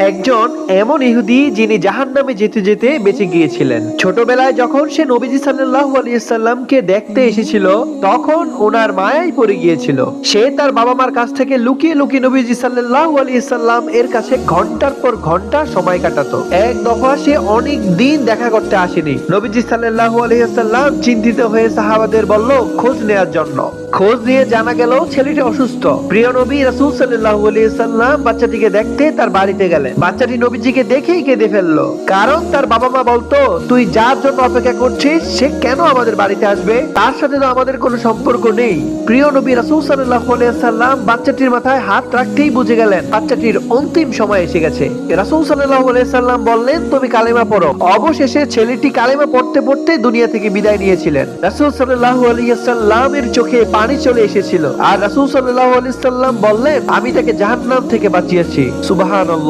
একজন এমন ইহুদি যিনি জাহান্নামে যেতে যেতে বেঁচে গিয়েছিলেন। ছোটবেলায় যখন সে নবীজি সাল্লাল্লাহু আলাইহি সাল্লামকে দেখতে এসেছিল, তখন ওনার মায়ায় পড়ে গিয়েছিল। সে তার বাবা মার কাছ থেকে লুকিয়ে লুকিয়ে নবীজি সাল্লাল্লাহু আলাইহি সাল্লাম এর কাছে ঘন্টার পর ঘন্টা সময় কাটাতো। এক দফা সে অনেক দিন দেখা করতে আসেনি। নবীজি সাল্লাল্লাহু আলাইহি সাল্লাম চিন্তিত হয়ে সাহাবাদের বলল খোঁজ নেয়ার জন্য। খোঁজ নিয়ে জানা গেল ছেলেটি অসুস্থ। প্রিয় নবী রাসূল সাল্লাল্লাহু আলাইহি সাল্লাম বাচ্চাটিকে দেখতে তার বাড়িতে গেলেন। বাচ্চাটি নবীজিকে দেখেই কেঁদে ফেললো, কারণ তার বাবা মা বলতো, তুই যার জন্য অপেক্ষা করছিস সে কেন আমাদের বাড়িতে আসবে? তার সাথে তো আমাদের কোনো সম্পর্ক নেই। প্রিয় নবী রাসূল সাল্লাল্লাহু আলাইহি সাল্লাম বাচ্চাটির মাথায় হাত রাখতেই বুঝে গেলেন বাচ্চাটির অন্তিম সময় এসে গেছে। রাসূল সাল্লাল্লাহু আলাইহি সাল্লাম বললেন, তুমি কালেমা পড়ো। অবশেষে ছেলেটি কালেমা পড়তে পড়তে দুনিয়া থেকে বিদায় নিয়েছিলেন। রাসূল সাল্লাল্লাহু আলাইহি সাল্লামের চোখে পানি চলে এসেছিল, আর রাসূল সাল্লাল্লাহু আলাইহি সাল্লাম বললেন, আমি তাকে জাহান্নাম থেকে বাঁচিয়েছি। সুবহানাল্লাহ।